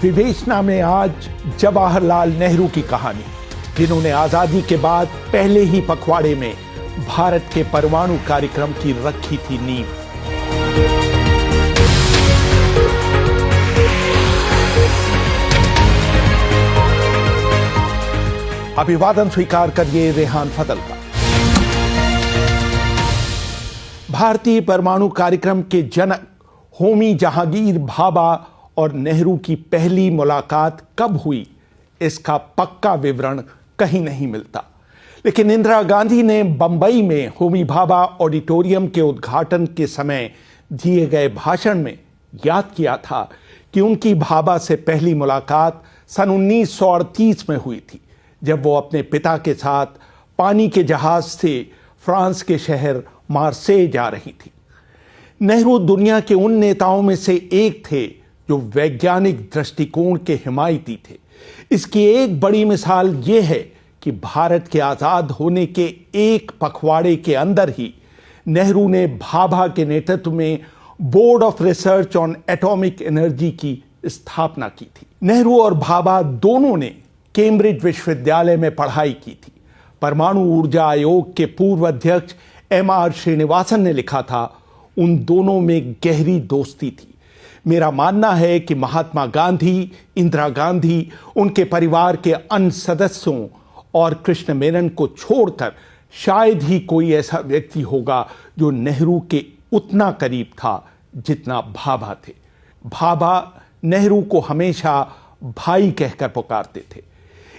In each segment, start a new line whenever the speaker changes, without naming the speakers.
विवेचना में आज जवाहरलाल नेहरू की कहानी, जिन्होंने आजादी के बाद पहले ही पखवाड़े में भारत के परमाणु कार्यक्रम की रखी थी नींव। अभिवादन स्वीकार करिए रेहान फजल का। भारतीय परमाणु कार्यक्रम के जनक होमी जहांगीर भाभा और नेहरू की पहली मुलाकात कब हुई, इसका पक्का विवरण कहीं नहीं मिलता। लेकिन इंदिरा गांधी ने बंबई में होमी भाभा ऑडिटोरियम के उद्घाटन के समय दिए गए भाषण में याद किया था कि उनकी भाभा से पहली मुलाकात सन 1938 में हुई थी, जब वो अपने पिता के साथ पानी के जहाज से फ्रांस के शहर मार्सेय जा रही थी। नेहरू दुनिया के उन नेताओं में से एक थे जो वैज्ञानिक दृष्टिकोण के हिमायती थे। इसकी एक बड़ी मिसाल ये है कि भारत के आजाद होने के एक पखवाड़े के अंदर ही नेहरू ने भाभा के नेतृत्व में board of research on atomic energy की स्थापना की थी। नेहरू और भाभा दोनों ने कैम्ब्रिज विश्वविद्यालय में पढ़ाई की थी। परमाणु ऊर्जा आयोग के पूर्व अध्यक्ष M.R. श्रीनिवासन ने लिखा था, उन दोनों में गहरी दोस्ती थी। मेरा मानना है कि महात्मा गांधी, इंदिरा गांधी, उनके परिवार के अन्य सदस्यों और कृष्ण मेनन को छोड़कर शायद ही कोई ऐसा व्यक्ति होगा जो नेहरू के उतना करीब था जितना भाभा थे। भाभा नेहरू को हमेशा भाई कहकर पुकारते थे।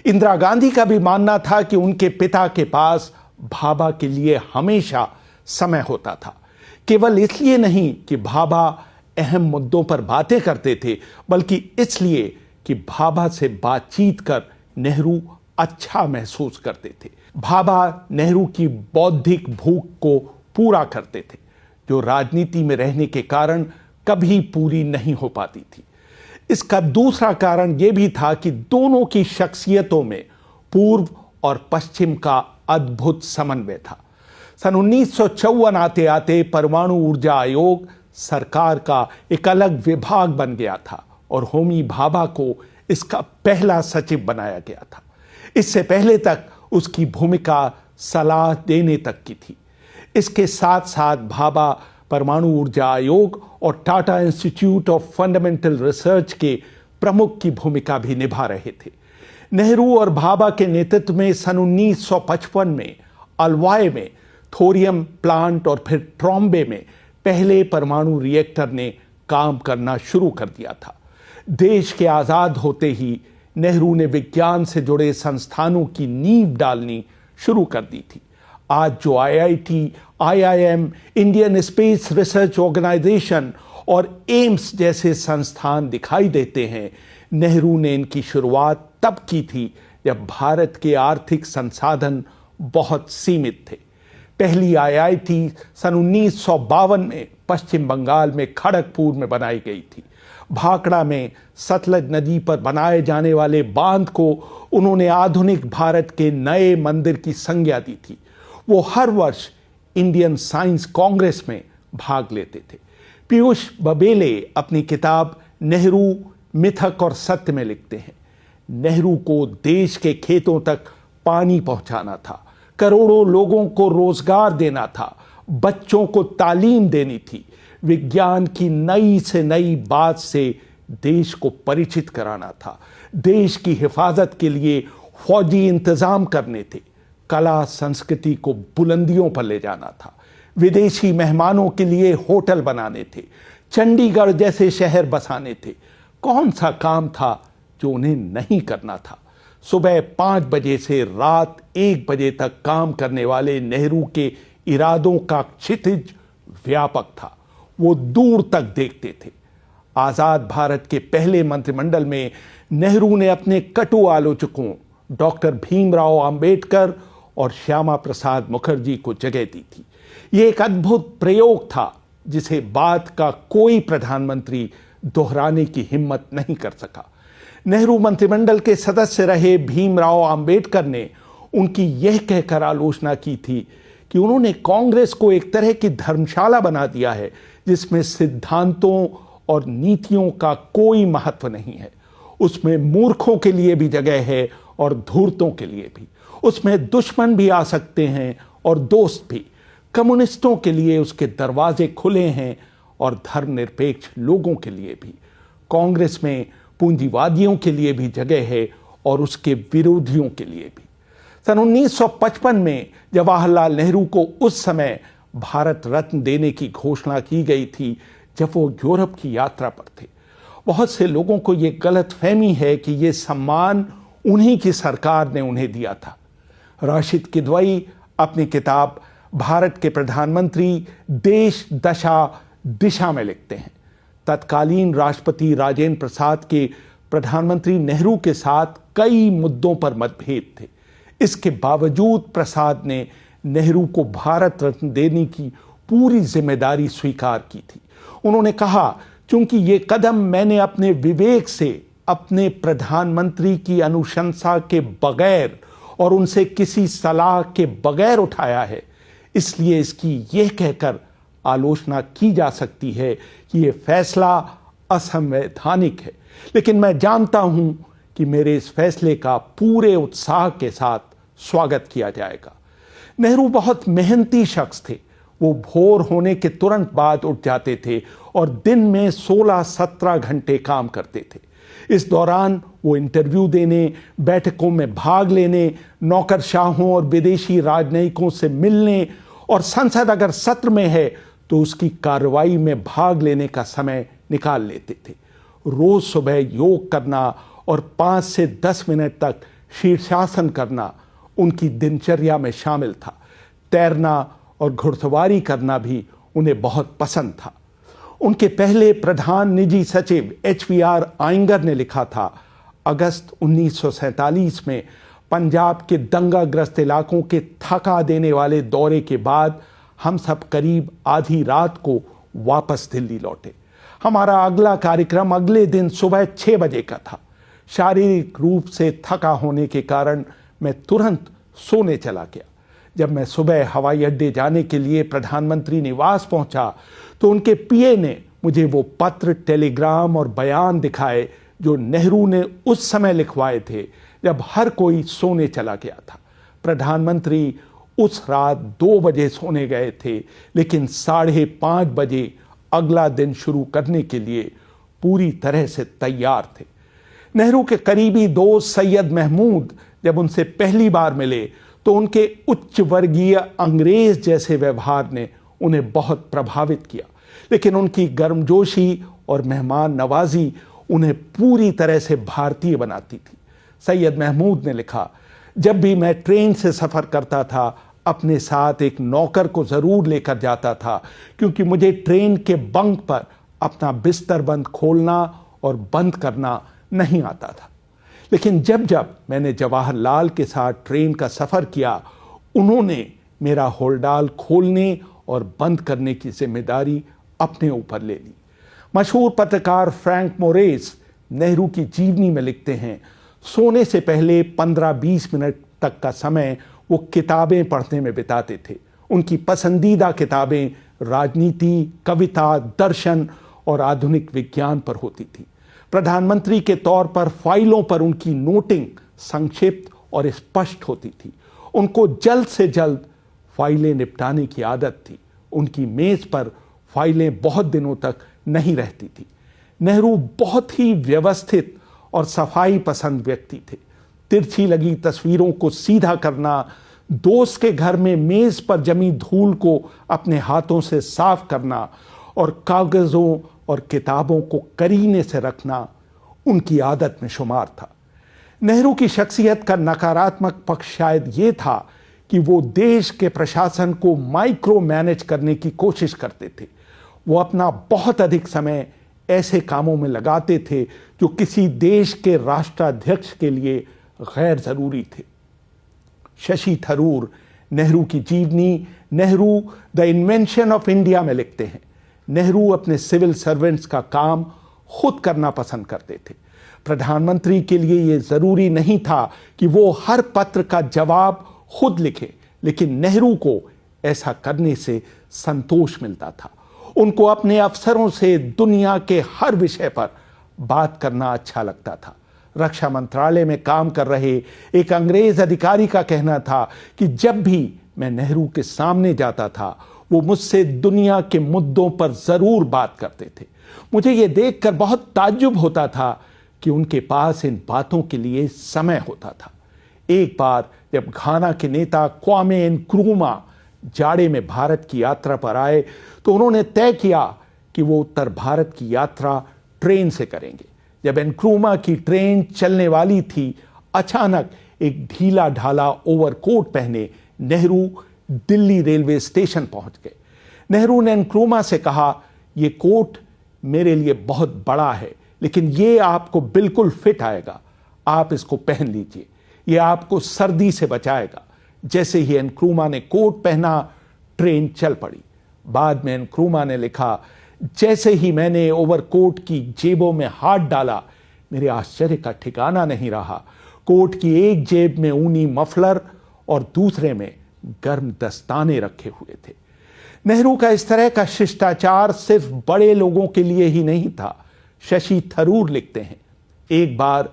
इंदिरा गांधी का भी मानना था कि उनके पिता के पास भाभा के लिए हमेशा समय होता था। केवल इसलिए नहीं कि भाभा अहम मुद्दों पर बातें करते थे, बल्कि इसलिए कि भाभा से बातचीत कर नेहरू अच्छा महसूस करते थे। भाभा नेहरू की बौद्धिक भूख को पूरा करते थे, जो राजनीति में रहने के कारण कभी पूरी नहीं हो पाती थी। इसका दूसरा कारण यह भी था कि दोनों की शख्सियतों में पूर्व और पश्चिम का अद्भुत समन्वय था। सन 1954 आते आते परमाणु ऊर्जा आयोग सरकार का एक अलग विभाग बन गया था और होमी भाभा को इसका पहला सचिव बनाया गया था। इससे पहले तक उसकी भूमिका सलाह देने तक की थी। इसके साथ साथ भाभा परमाणु ऊर्जा आयोग और Tata institute of fundamental research के प्रमुख की भूमिका भी निभा रहे थे। नेहरू और भाभा के नेतृत्व में सन 1955 में अलवाय में थोरियम प्लांट और फिर ट्रॉम्बे में पहले परमाणु रिएक्टर ने काम करना शुरू कर दिया था। देश के आजाद होते ही नेहरू ने विज्ञान से जुड़े संस्थानों की नींव डालनी शुरू कर दी थी। आज जो IIT, IIM, Indian space research organisation और एम्स जैसे संस्थान दिखाई देते हैं, नेहरू ने इनकी शुरुआत तब की थी जब भारत के आर्थिक संसाधन बहुत सीमित थे। पहली IIT सन 1952 में पश्चिम बंगाल में खड़गपुर में बनाई गई थी। भाखड़ा में सतलज नदी पर बनाए जाने वाले बांध को उन्होंने आधुनिक भारत के नए मंदिर की संज्ञा दी थी। वो हर वर्ष इंडियन साइंस कांग्रेस में भाग लेते थे। पीयूष बबेले अपनी किताब नेहरू मिथक और सत्य में लिखते हैं, नेहरू को देश के खेतों तक पानी पहुंचाना था, करोड़ों लोगों को रोजगार देना था, बच्चों को तालीम देनी थी, विज्ञान की नई से नई बात से देश को परिचित कराना था, देश की हिफाजत के लिए फौजी इंतजाम करने थे, कला संस्कृति को बुलंदियों पर ले जाना था, विदेशी मेहमानों के लिए होटल बनाने थे, चंडीगढ़ जैसे शहर बसाने थे। कौन सा काम था जो उन्हें नहीं करना था? सुबह 5 बजे से रात 1 बजे तक काम करने वाले नेहरू के इरादों का क्षितिज व्यापक था। वो दूर तक देखते थे। आजाद भारत के पहले मंत्रिमंडल में नेहरू ने अपने कटु आलोचकों डॉक्टर भीमराव अंबेडकर और श्यामा प्रसाद मुखर्जी को जगह दी थी। ये एक अद्भुत प्रयोग था जिसे बाद का कोई प्रधानमंत्री दोहराने की हिम्मत नहीं कर सका। नेहरू मंत्रिमंडल के सदस्य रहे भीमराव अंबेडकर ने उनकी यह कहकर आलोचना की थी कि उन्होंने कांग्रेस को एक तरह की धर्मशाला बना दिया है जिसमें सिद्धांतों और नीतियों का कोई महत्व नहीं है। उसमें मूर्खों के लिए भी जगह है और धूर्तों के लिए भी। उसमें दुश्मन भी आ सकते हैं और दोस्त भी। कम्युनिस्टों के लिए उसके दरवाजे खुले हैं और धर्मनिरपेक्ष लोगों के लिए भी। कांग्रेस में पूंजीवादियों के लिए भी जगह है और उसके विरोधियों के लिए भी। सन 1955 में जवाहरलाल नेहरू को उस समय भारत रत्न देने की घोषणा की गई थी जब वो यूरोप की यात्रा पर थे। बहुत से लोगों को ये गलतफहमी है कि ये सम्मान उन्हीं की सरकार ने उन्हें दिया था। राशिद किदवई अपनी किताब भारत के प्रधानमंत्री देश दशा दिशा में लिखते हैं, तत्कालीन राष्ट्रपति राजेंद्र प्रसाद के प्रधानमंत्री नेहरू के साथ कई मुद्दों पर मतभेद थे। इसके बावजूद प्रसाद ने नेहरू को भारत रत्न देने की पूरी जिम्मेदारी स्वीकार की थी। उन्होंने कहा, क्योंकि ये कदम मैंने अपने विवेक से, अपने प्रधानमंत्री की अनुशंसा के बगैर और उनसे किसी सलाह के बगैर उठाया है, इसलिए इसकी यह कहकर आलोचना की जा सकती है कि यह फैसला असंवैधानिक है। लेकिन मैं जानता हूं कि मेरे इस फैसले का पूरे उत्साह के साथ स्वागत किया जाएगा। नेहरू बहुत मेहनती शख्स थे। वो भोर होने के तुरंत बाद उठ जाते थे और दिन में 16-17 घंटे काम करते थे। इस दौरान वो इंटरव्यू देने, बैठकों में भाग लेने, नौकरशाहों और विदेशी राजनयिकों से मिलने और संसद अगर सत्र में है तो उसकी कार्रवाई में भाग लेने का समय निकाल लेते थे। रोज सुबह योग करना और 5 से 10 मिनट तक शीर्षासन करना उनकी दिनचर्या में शामिल था। तैरना और घुड़सवारी करना भी उन्हें बहुत पसंद था। उनके पहले प्रधान निजी सचिव HVR आयंगर ने लिखा था, अगस्त 1947 में पंजाब के दंगाग्रस्त इलाकों के थका देने वाले दौरे के बाद हम सब करीब आधी रात को वापस दिल्ली लौटे। हमारा अगला कार्यक्रम अगले दिन सुबह 6 बजे का था। शारीरिक रूप से थका होने के कारण मैं तुरंत सोने चला गया। जब मैं सुबह हवाई अड्डे जाने के लिए प्रधानमंत्री निवास पहुंचा तो उनके पीए ने मुझे वो पत्र, टेलीग्राम और बयान दिखाए जो नेहरू ने उस समय लिखवाए थे जब हर कोई सोने चला गया था। प्रधानमंत्री उस रात 2 बजे सोने गए थे, लेकिन 5:30 बजे अगला दिन शुरू करने के लिए पूरी तरह से तैयार थे। नेहरू के करीबी दोस्त सैयद महमूद जब उनसे पहली बार मिले तो उनके उच्च वर्गीय अंग्रेज जैसे व्यवहार ने उन्हें बहुत प्रभावित किया, लेकिन उनकी गर्मजोशी और मेहमान नवाजी उन्हें पूरी तरह से भारतीय बनाती थी। सैयद महमूद ने लिखा, जब भी मैं ट्रेन से सफ़र करता था अपने साथ एक नौकर को ज़रूर लेकर जाता था, क्योंकि मुझे ट्रेन के बंक पर अपना बिस्तर बंद खोलना और बंद करना नहीं आता था। लेकिन जब जब मैंने जवाहरलाल के साथ ट्रेन का सफ़र किया, उन्होंने मेरा होल्डाल खोलने और बंद करने की जिम्मेदारी अपने ऊपर ले ली। मशहूर पत्रकार फ्रैंक मोरेस नेहरू की जीवनी में लिखते हैं, सोने से पहले 15-20 मिनट तक का समय वो किताबें पढ़ने में बिताते थे। उनकी पसंदीदा किताबें राजनीति, कविता, दर्शन और आधुनिक विज्ञान पर होती थी। प्रधानमंत्री के तौर पर फाइलों पर उनकी नोटिंग संक्षिप्त और स्पष्ट होती थी। उनको जल्द से जल्द फाइलें निपटाने की आदत थी। उनकी मेज पर फाइलें बहुत दिनों तक नहीं रहती थी। नेहरू बहुत ही व्यवस्थित और सफाई पसंद व्यक्ति थे। तिरछी लगी तस्वीरों को सीधा करना, दोस्त के घर में मेज पर जमी धूल को अपने हाथों से साफ करना और कागजों और किताबों को करीने से रखना उनकी आदत में शुमार था। नेहरू की शख्सियत का नकारात्मक पक्ष शायद ये था कि वो देश के प्रशासन को माइक्रो मैनेज करने की कोशिश करते थे। वो अपना बहुत अधिक समय ऐसे कामों में लगाते थे जो किसी देश के राष्ट्राध्यक्ष के लिए गैर जरूरी थे। शशि थरूर नेहरू की जीवनी Nehru the invention of India में लिखते हैं, नेहरू अपने सिविल सर्वेंट्स का काम खुद करना पसंद करते थे। प्रधानमंत्री के लिए यह जरूरी नहीं था कि वो हर पत्र का जवाब खुद लिखे, लेकिन नेहरू को ऐसा करने से संतोष मिलता था। उनको अपने अफसरों से दुनिया के हर विषय पर बात करना अच्छा लगता था। रक्षा मंत्रालय में काम कर रहे एक अंग्रेज अधिकारी का कहना था कि जब भी मैं नेहरू के सामने जाता था वो मुझसे दुनिया के मुद्दों पर जरूर बात करते थे। मुझे ये देखकर बहुत ताज्जुब होता था कि उनके पास इन बातों के लिए समय होता था। एक बार जब घाना के नेता क्वामे नक्रूमा जाड़े में भारत की यात्रा पर आए तो उन्होंने तय किया कि वो उत्तर भारत की यात्रा ट्रेन से करेंगे। जब नक्रूमा की ट्रेन चलने वाली थी, अचानक एक ढीला ढाला ओवरकोट पहने नेहरू दिल्ली रेलवे स्टेशन पहुंच गए। नेहरू ने नक्रूमा से कहा, ये कोट मेरे लिए बहुत बड़ा है, लेकिन ये आपको बिल्कुल फिट आएगा, आप इसको पहन लीजिए, ये आपको सर्दी से बचाएगा। जैसे ही नक्रूमा ने कोट पहना, ट्रेन चल पड़ी। बाद में नक्रूमा ने लिखा, जैसे ही मैंने ओवरकोट की जेबों में हाथ डाला, मेरे आश्चर्य का ठिकाना नहीं रहा। कोट की एक जेब में ऊनी मफलर और दूसरे में गर्म दस्ताने रखे हुए थे। नेहरू का इस तरह का शिष्टाचार सिर्फ बड़े लोगों के लिए ही नहीं था। शशि थरूर लिखते हैं, एक बार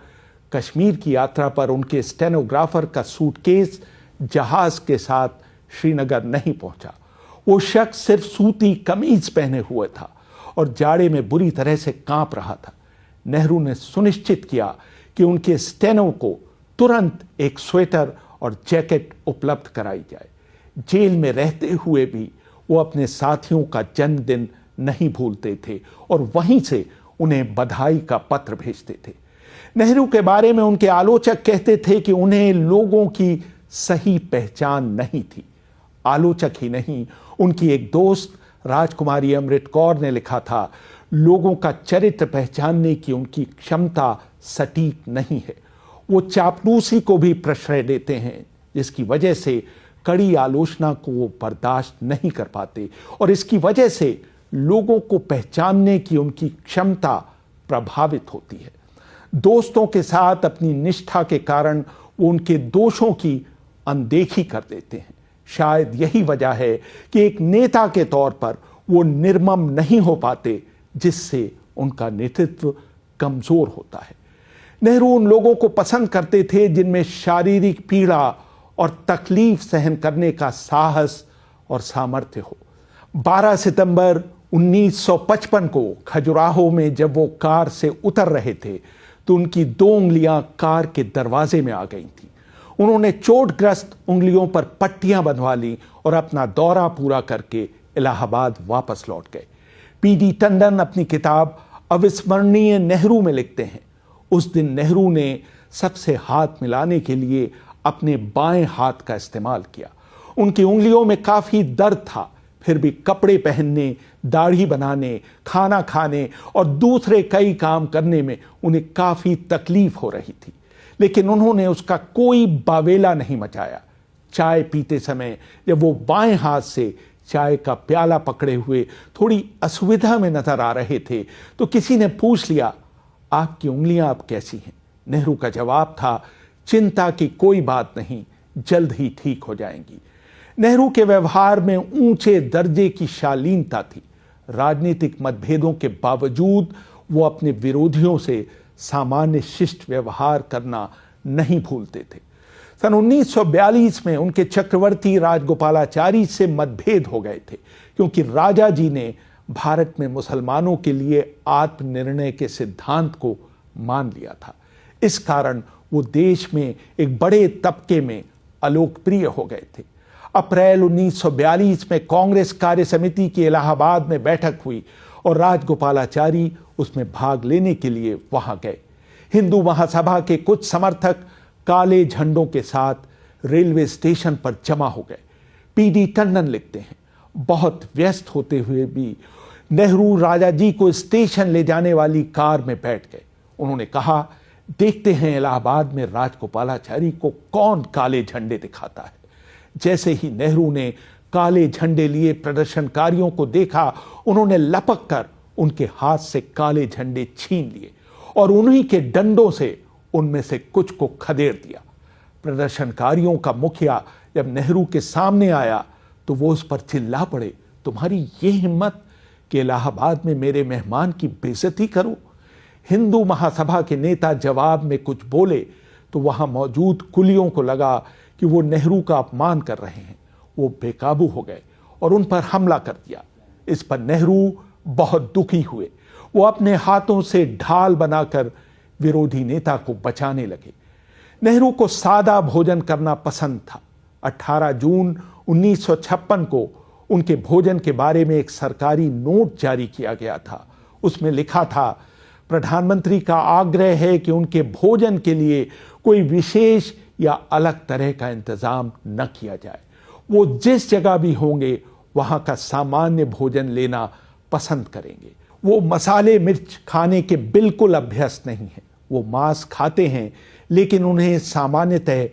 कश्मीर की यात्रा पर उनके स्टेनोग्राफर का सूटकेस जहाज के साथ श्रीनगर नहीं पहुंचा। वो शख्स सिर्फ सूती कमीज पहने हुए था और जाड़े में बुरी तरह से कांप रहा था। नेहरू ने सुनिश्चित किया कि उनके स्टेनो को तुरंत एक स्वेटर और जैकेट उपलब्ध कराई जाए। जेल में रहते हुए भी वो अपने साथियों का जन्मदिन नहीं भूलते थे और वहीं से उन्हें बधाई का पत्र भेजते थे। नेहरू के बारे में उनके आलोचक कहते थे कि उन्हें लोगों की सही पहचान नहीं थी। आलोचक ही नहीं, उनकी एक दोस्त राजकुमारी अमृत कौर ने लिखा था, लोगों का चरित्र पहचानने की उनकी क्षमता सटीक नहीं है। वो चापलूसी को भी प्रश्रय देते हैं, जिसकी वजह से कड़ी आलोचना को वो बर्दाश्त नहीं कर पाते और इसकी वजह से लोगों को पहचानने की उनकी क्षमता प्रभावित होती है। दोस्तों के साथ अपनी निष्ठा के कारण वो उनके दोषों की अनदेखी कर देते हैं। शायद यही वजह है कि एक नेता के तौर पर वो निर्मम नहीं हो पाते, जिससे उनका नेतृत्व कमजोर होता है। नेहरू उन लोगों को पसंद करते थे जिनमें शारीरिक पीड़ा और तकलीफ सहन करने का साहस और सामर्थ्य हो। 12 सितंबर 1955 को खजुराहो में जब वो कार से उतर रहे थे तो उनकी 2 उंगलियां कार के दरवाजे में आ गई थी। उन्होंने चोटग्रस्त उंगलियों पर पट्टियां बंधवा ली और अपना दौरा पूरा करके इलाहाबाद वापस लौट गए। पीडी टंडन अपनी किताब अविस्मरणीय नेहरू में लिखते हैं, उस दिन नेहरू ने सबसे हाथ मिलाने के लिए अपने बाएं हाथ का इस्तेमाल किया। उनकी उंगलियों में काफी दर्द था, फिर भी कपड़े पहनने, दाढ़ी बनाने, खाना खाने और दूसरे कई काम करने में उन्हें काफी तकलीफ हो रही थी, लेकिन उन्होंने उसका कोई बावेला नहीं मचाया। चाय पीते समय जब वो बाएं हाथ से चाय का प्याला पकड़े हुए थोड़ी असुविधा में नजर आ रहे थे तो किसी ने पूछ लिया, आपकी उंगलियां अब कैसी हैं? नेहरू का जवाब था, चिंता की कोई बात नहीं, जल्द ही ठीक हो जाएंगी। नेहरू के व्यवहार में ऊंचे दर्जे की शालीनता थी। राजनीतिक मतभेदों के बावजूद वो अपने विरोधियों से सामान्य शिष्ट व्यवहार करना नहीं भूलते थे। सन 1942 में उनके चक्रवर्ती राजगोपालाचारी से मतभेद हो गए थे, क्योंकि राजा जी ने भारत में मुसलमानों के लिए आत्मनिर्णय के सिद्धांत को मान लिया था। इस कारण वो देश में एक बड़े तबके में अलोकप्रिय हो गए थे। अप्रैल 1942 में कांग्रेस कार्य समिति की इलाहाबाद में बैठक हुई और राजगोपालाचारी उसमें भाग लेने के लिए वहां गए। हिंदू महासभा के कुछ समर्थक काले झंडों के साथ रेलवे स्टेशन पर जमा हो गए। पीडी टंडन लिखते हैं, बहुत व्यस्त होते हुए भी नेहरू राजा जी को स्टेशन ले जाने वाली कार में बैठ गए। उन्होंने कहा, देखते हैं इलाहाबाद में राजगोपालाचारी को कौन काले झंडे दिखाता है। जैसे ही नेहरू ने काले झंडे लिए प्रदर्शनकारियों को देखा, उन्होंने लपक कर उनके हाथ से काले झंडे छीन लिए और उन्हीं के डंडों से उनमें से कुछ को खदेड़ दिया। प्रदर्शनकारियों का मुखिया जब नेहरू के सामने आया तो वो उस पर चिल्ला पड़े, तुम्हारी ये हिम्मत कि इलाहाबाद में मेरे मेहमान की बेइज्जती करो। हिंदू महासभा के नेता जवाब में कुछ बोले तो वहां मौजूद कुलियों को लगा कि वो नेहरू का अपमान कर रहे हैं। वो बेकाबू हो गए और उन पर हमला कर दिया। इस पर नेहरू बहुत दुखी हुए। वो अपने हाथों से ढाल बनाकर विरोधी नेता को बचाने लगे। नेहरू को सादा भोजन करना पसंद था। 18 जून 1956 को उनके भोजन के बारे में एक सरकारी नोट जारी किया गया था। उसमें लिखा था, प्रधानमंत्री का आग्रह है कि उनके भोजन के लिए कोई विशेष या अलग तरह का इंतजाम न किया जाए। वो जिस जगह भी होंगे वहां का सामान्य भोजन लेना पसंद करेंगे। वो मसाले मिर्च खाने के बिल्कुल अभ्यस्त नहीं हैं। वो मांस खाते हैं लेकिन उन्हें सामान्यतः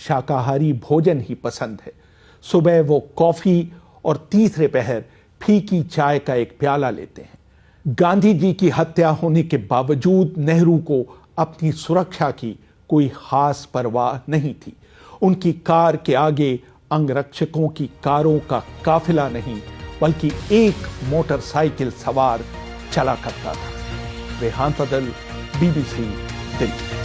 शाकाहारी भोजन ही पसंद है। सुबह वो कॉफी और तीसरे पहर फीकी चाय का एक प्याला लेते हैं। गांधी जी की हत्या होने के बावजूद नेहरू को अपनी सुरक्षा की कोई खास परवाह नहीं थी। उनकी कार के आगे अंगरक्षकों की कारों का काफिला नहीं बल्कि एक मोटरसाइकिल सवार चला करता था। रेहान फजल, BBC, दिल्ली।